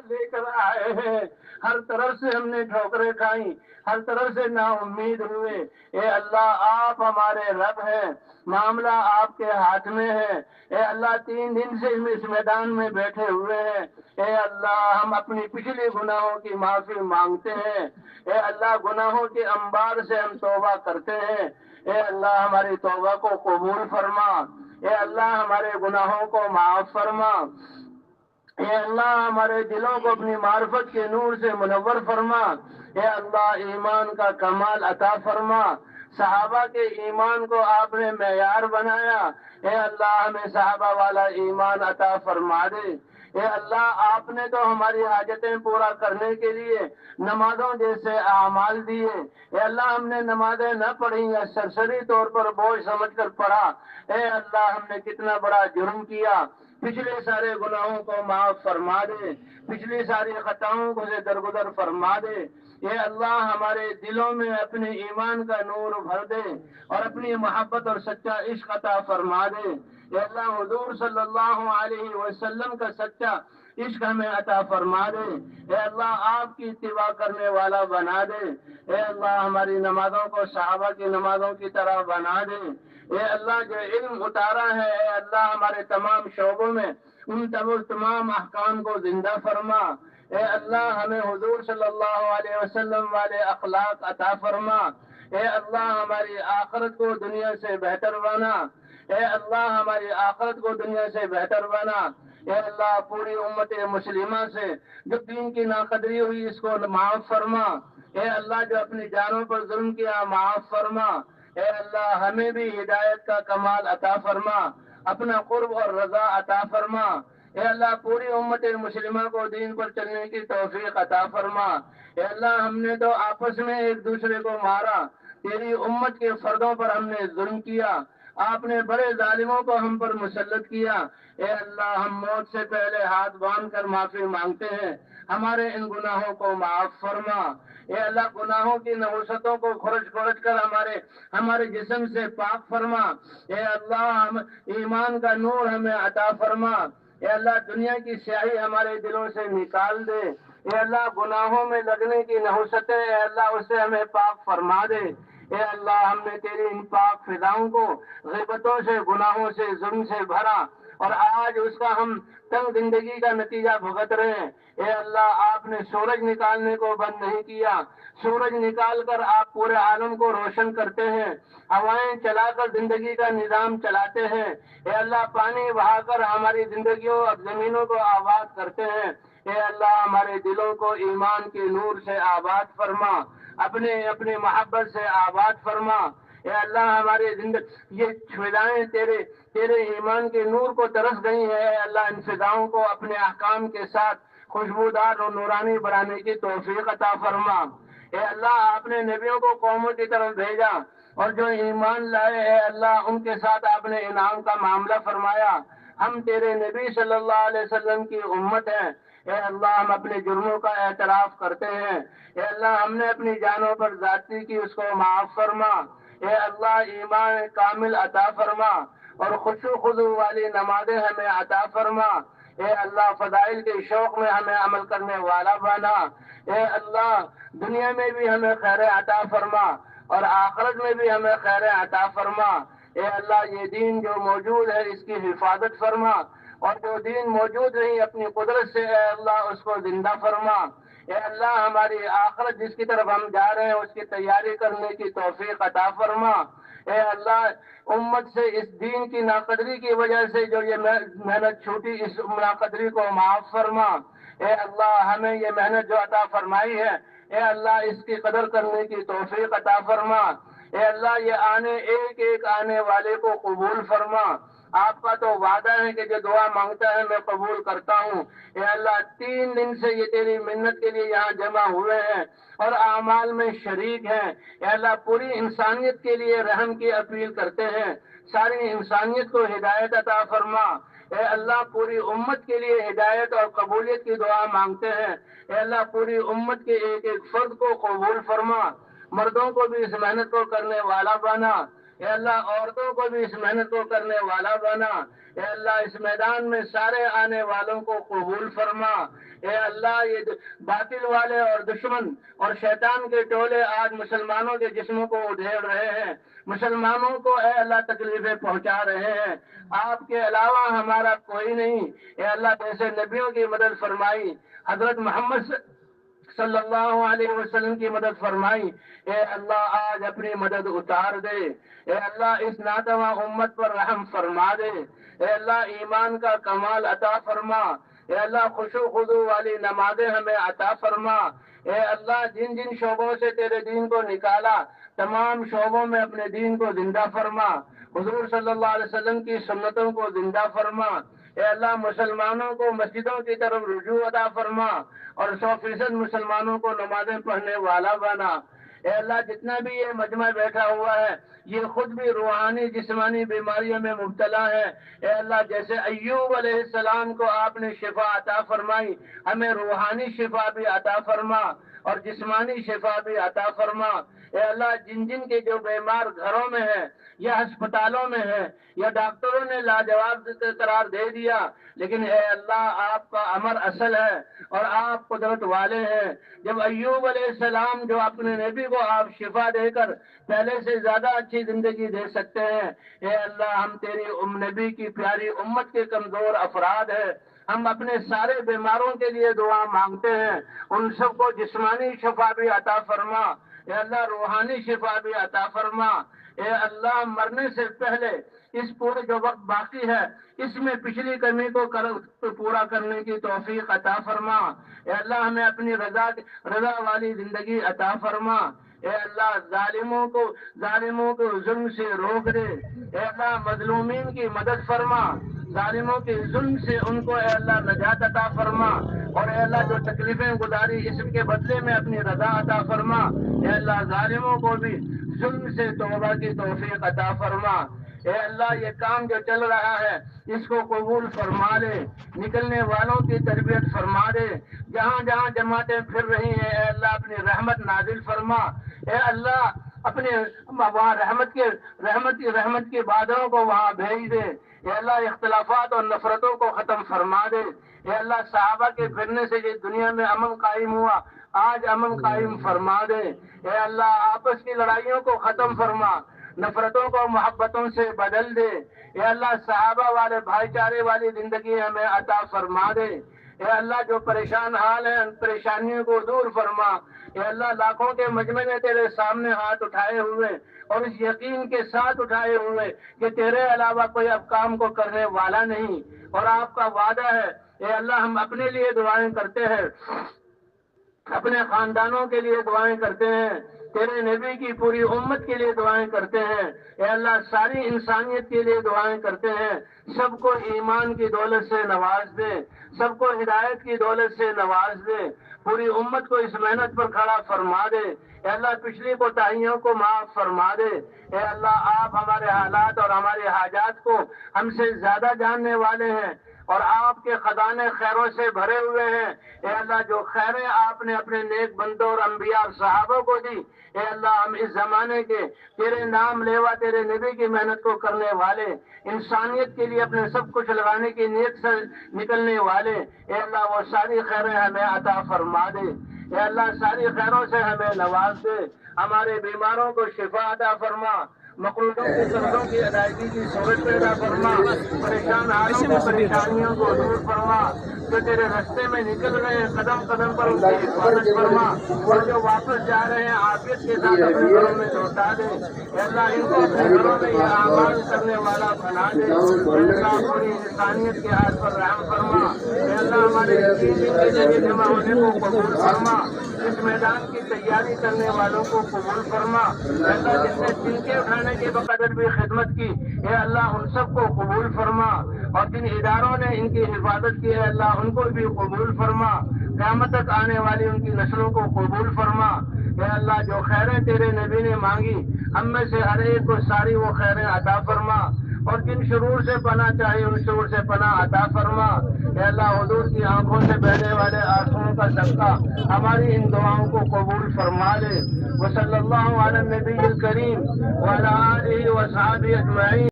لے کر آئے ہیں، ہر طرف سے ہم نے ٹھوکریں کھائیں، ہر طرف سے نا امید ہوئے۔ اے اللہ آپ ہمارے رب ہیں، معاملہ آپ کے ہاتھ میں ہے۔ اے اللہ 3 دن سے ہم اس میدان میں بیٹھے ہوئے ہیں، اے اللہ ہم اپنی پچھلی گناہوں کی معافی مانگتے ہیں۔ اے اللہ گناہوں کے انبار سے ہم توبہ کرتے ہیں، اے اللہ ہماری توبہ کو قبول فرما، اے اللہ ہمارے گناہوں کو معاف فرما، اے اللہ ہمارے دلوں کو اپنی معرفت کے نور سے منور فرما، اے اللہ ایمان کا کمال عطا فرما۔ صحابہ کے ایمان کو آپ نے معیار بنایا، اے اللہ ہمیں صحابہ والا ایمان عطا فرما دے۔ اے اللہ آپ نے تو ہماری حاجتیں پورا کرنے کے لیے نمازوں جیسے اعمال دیے، اے اللہ ہم نے نمازیں نہ پڑھی یا سرسری طور پر بوجھ سمجھ کر پڑھا، اے اللہ ہم نے کتنا بڑا جرم کیا، پچھلے سارے گناہوں کو معاف فرما دے، پچھلی ساری خطاؤں کو سے درگزر فرما دے۔ اے اللہ ہمارے دلوں میں اپنے ایمان کا نور بھر دے اور اپنی محبت اور سچا عشق عطا فرما دے۔ اے اللہ حضور صلی اللہ علیہ وسلم کا سچا عشق ہمیں عطا فرما دے۔ اے اللہ آپ کی اتباع کرنے والا بنا دے۔ اے اللہ ہماری نمازوں کو صحابہ کی نمازوں کی طرح بنا دے۔ اے اللہ جو علم اتارا ہے، اے اللہ ہمارے تمام شعبوں میں ان تمام احکام کو زندہ فرما۔ اے اللہ ہمیں حضور صلی اللہ علیہ وسلم والے اخلاق عطا فرما۔ اے اللہ ہماری آخرت کو دنیا سے بہتر بنا، اے اللہ ہماری آخرت کو دنیا سے بہتر بنا۔ اے اللہ پوری امت مسلمہ سے جو دین کی ناقدری ہوئی اس کو معاف فرما۔ اے اللہ جو اپنی جانوں پر ظلم کیا معاف فرما۔ اے اللہ ہمیں بھی ہدایت کا کمال عطا فرما، اپنا قرب اور رضا عطا فرما۔ اے اللہ پوری امت مسلمہ کو دین پر چلنے کی توفیق عطا فرما۔ اے اللہ ہم نے تو آپس میں ایک دوسرے کو مارا، تیری امت کے فردوں پر ہم نے ظلم کیا، آپ نے بڑے ظالموں کو ہم پر مسلط کیا۔ اے اللہ ہم موت سے پہلے ہاتھ باندھ کر معافی مانگتے ہیں، ہمارے ان گناہوں کو معاف فرما۔ اے اللہ گناہوں کی نحوستوں کو کھرچ کر ہمارے جسم سے پاک فرما۔ اے اللہ ہم ایمان کا نور ہمیں عطا فرما۔ اے اللہ دنیا کی سیاہی ہمارے دلوں سے نکال دے۔ اے اللہ گناہوں میں لگنے کی نحوستیں اے اللہ اس سے ہمیں پاک فرما دے۔ اے اللہ ہم نے تیری ان پاک فضاؤں کو غیبتوں سے، گناہوں سے، ظلم سے بھرا اور آج اس کا ہم تنگ زندگی کا نتیجہ بھگت رہے ہیں۔ اے اللہ آپ نے سورج نکالنے کو بند نہیں کیا، سورج نکال کر آپ پورے عالم کو روشن کرتے ہیں، ہوائیں چلا کر زندگی کا نظام چلاتے ہیں۔ اے اللہ پانی بہا کر ہماری زندگیوں اور زمینوں کو آباد کرتے ہیں۔ اے اللہ ہمارے دلوں کو ایمان کے نور سے آباد فرما، اپنے محبت سے آباد فرما۔ اے اللہ ہماری زندگی یہ فضائیں تیرے ایمان کے نور کو ترس گئی ہیں، اے اللہ ان فضاؤں کو اپنے احکام کے ساتھ خوشبودار اور نورانی بنانے کی توفیق عطا فرما۔ اے اللہ آپ نے نبیوں کو قوموں کی طرف بھیجا اور جو ایمان لائے اے اللہ ان کے ساتھ آپ نے انعام کا معاملہ فرمایا۔ ہم تیرے نبی صلی اللہ علیہ وسلم کی امت ہیں، اے اللہ ہم اپنے جرموں کا اعتراف کرتے ہیں۔ اے اللہ ہم نے اپنی جانوں پر زیادتی کی، اس کو معاف فرما۔ اے اللہ ایمان کامل عطا فرما اور خشوع و خضوع والی نمازیں ہمیں عطا فرما۔ اے اللہ فضائل کے شوق میں ہمیں عمل کرنے والا بنا۔ اے اللہ دنیا میں بھی ہمیں خیر عطا فرما اور آخرت میں بھی ہمیں خیر عطا فرما۔ اے اللہ یہ دین جو موجود ہے اس کی حفاظت فرما اور جو دین موجود نہیں اپنی قدرت سے اے اللہ اس کو زندہ فرما۔ اے اللہ ہماری آخرت جس کی طرف ہم جا رہے ہیں اس کی تیاری کرنے کی توفیق عطا فرما۔ اے اللہ امت سے اس دین کی ناقدری کی وجہ سے جو یہ محنت چھوٹی اس ناقدری کو معاف فرما۔ اے اللہ ہمیں یہ محنت جو عطا فرمائی ہے اے اللہ اس کی قدر کرنے کی توفیق عطا فرما۔ اے اللہ یہ ایک ایک آنے والے کو قبول فرما۔ آپ کا تو وعدہ ہے کہ جو دعا مانگتا ہے میں قبول کرتا ہوں۔ اے اللہ 3 دن سے یہ تیری منت کے لیے یہاں جمع ہوئے ہیں اور اعمال میں شریک ہیں۔ اے اللہ پوری انسانیت کے لیے رحم کی اپیل کرتے ہیں، ساری انسانیت کو ہدایت عطا فرما۔ اے اللہ پوری امت کے لیے ہدایت اور قبولیت کی دعا مانگتے ہیں۔ اے اللہ پوری امت کے ایک ایک فرد کو قبول فرما، مردوں کو بھی اس محنت کو کرنے والا بنا۔ اے اللہ عورتوں کو بھی اس محنت کو کرنے والا بنا، اے اللہ اس میدان میں سارے آنے والوں کو قبول فرما، اے اللہ یہ باطل والے اور دشمن اور شیطان کے ٹولے آج مسلمانوں کے جسموں کو ادھیڑ رہے ہیں، مسلمانوں کو اے اللہ تکلیفیں پہنچا رہے ہیں، آپ کے علاوہ ہمارا کوئی نہیں، اے اللہ جیسے نبیوں کی مدد فرمائی، حضرت محمد صلی اللہ علیہ وسلم کی مدد فرمائی، اے اللہ آج اپنی مدد اتار دے، اے اللہ اس ناتواں امت پر رحم فرما دے، اے اللہ ایمان کا کمال عطا فرما، اے اللہ خشوع خضوع والی نمازیں ہمیں عطا فرما، اے اللہ جن جن شعبوں سے تیرے دین کو نکالا تمام شعبوں میں اپنے دین کو زندہ فرما، حضور صلی اللہ علیہ وسلم کی سنتوں کو زندہ فرما، اے اللہ مسلمانوں کو مسجدوں کی طرف رجوع عطا فرما اور 100% مسلمانوں کو نمازیں پڑھنے والا بنا، اے اللہ جتنا بھی یہ مجمع بیٹھا ہوا ہے یہ خود بھی روحانی جسمانی بیماریوں میں مبتلا ہے، اے اللہ جیسے ایوب علیہ السلام کو آپ نے شفا عطا فرمائی ہمیں روحانی شفا بھی عطا فرما اور جسمانی شفا بھی عطا فرما، اے اللہ جن جن کے جو بیمار گھروں میں ہیں یا ہسپتالوں میں ہیں یا ڈاکٹروں نے لاجواب قرار دے دیا، لیکن اے اللہ آپ کا امر اصل ہے اور آپ قدرت والے ہیں، جب ایوب علیہ السلام جو اپنے نبی کو آپ شفا دے کر پہلے سے زیادہ اچھی زندگی دے سکتے ہیں، اے اللہ ہم تیری نبی کی پیاری امت کے کمزور افراد ہیں، ہم اپنے سارے بیماروں کے لیے دعا مانگتے ہیں، ان سب کو جسمانی شفا بھی عطا فرما، اے اللہ روحانی شفا بھی عطا فرما، اے اللہ مرنے سے پہلے اس پورے جو وقت باقی ہے اس میں پچھلی کمی کو پورا کرنے کی توفیق عطا فرما، اے اللہ ہمیں اپنی رضا والی زندگی عطا فرما، اے اللہ ظالموں کو ظلم سے روک دے، اے اللہ مظلومین کی مدد فرما، ظالموں کے ظلم سے ان کو اے اللہ نجات عطا فرما، اور اے اللہ جو تکلیفیں گزاری اس کے بدلے میں اپنی رضا عطا فرما، اے اللہ ظالموں کو بھی ظلم سے توبہ کی توفیق عطا فرما، اے اللہ یہ کام جو چل رہا ہے اس کو قبول فرما لے، نکلنے والوں کی تربیت فرما دے، جہاں جہاں جماعتیں پھر رہی ہیں اے اللہ اپنی رحمت نازل فرما، اے اللہ اپنے وہاں رحمت کے بادلوں کو وہاں بھیج دے، اے اللہ اختلافات اور نفرتوں کو ختم فرما دے، اے اللہ صحابہ کے پھرنے سے یہ دنیا میں امن قائم ہوا آج امن قائم فرما دے، اے اللہ آپس کی لڑائیوں کو ختم فرما، نفرتوں کو محبتوں سے بدل دے، اے اللہ صحابہ والے بھائی چارے والی زندگی ہمیں عطا فرما دے، اے اللہ جو پریشان حال ہیں ان پریشانیوں کو دور فرما، اے اللہ لاکھوں کے مجمع نے تیرے سامنے ہاتھ اٹھائے ہوئے اور اس یقین کے ساتھ اٹھائے ہوئے کہ تیرے علاوہ کوئی اب کام کو کرنے والا نہیں اور آپ کا وعدہ ہے، اے اللہ ہم اپنے لیے دعائیں کرتے ہیں، اپنے خاندانوں کے لیے دعائیں کرتے ہیں، تیرے نبی کی پوری امت کے لیے دعائیں کرتے ہیں، اے اللہ ساری انسانیت کے لیے دعائیں کرتے ہیں، سب کو ایمان کی دولت سے نواز دے، سب کو ہدایت کی دولت سے نواز دے، پوری امت کو اس محنت پر کھڑا فرما دے، اے اللہ پچھلی کوتاہیوں کو معاف فرما دے، اے اللہ آپ ہمارے حالات اور ہمارے حاجات کو ہم سے زیادہ جاننے والے ہیں اور آپ کے خزانے خیروں سے بھرے ہوئے ہیں، اے اللہ جو خیریں آپ نے اپنے نیک بندوں اور انبیاء اور صحابوں کو دی، اے اللہ ہم اس زمانے کے تیرے نام لیوا تیرے نبی کی محنت کو کرنے والے، انسانیت کے لیے اپنے سب کچھ لگانے کی نیت سے نکلنے والے، اے اللہ وہ ساری خیریں ہمیں عطا فرما دے، اے اللہ ساری خیروں سے ہمیں نواز دے، ہمارے بیماروں کو شفا عطا فرما، مقروضوں کی قرضوں کی ادائیگی کی صورت پیدا فرما، پریشان حالوں کی پریشانیوں کو دور فرما، جو تیرے رستے میں نکل رہے ہیں قدم قدم پر ان کی حفاظت فرما، اور جو واپس جا رہے ہیں عافیت کے ساتھ اپنے گھروں میں لوٹا دے، اے اللہ ان کو اپنے گھروں میں یہ اعمال کرنے والا بنا دے، اے اللہ پوری انسانیت کے ہاتھ پر رحم فرما، اے اللہ ہمارے تین دن کے لیے جمع ہونے کو قبول فرما، اس میدان کی تیاری کرنے والوں کو قبول فرما، اے اللہ جس نے چنکے اٹھانے کے بقدر بھی خدمت کی، اے اللہ ان سب کو قبول فرما، اور جن اداروں نے ان کی حفاظت کی اے اللہ ان کو بھی قبول فرما، قیامت تک آنے والی ان کی نسلوں کو قبول فرما، اے اللہ جو خیریں تیرے نبی نے مانگی ہم میں سے ہر ایک کو ساری وہ خیریں عطا فرما، اور جن شرور سے پناہ چاہیے ان شرور سے پناہ عطا فرما۔ اے اللہ حضور کی آنکھوں سے بہنے والے آنسوؤں کا صدقہ ہماری ان دعاؤں کو قبول فرما لے۔ وصلی اللہ علی النبی الکریم وعلی آلہ وصحبہ اجمعین۔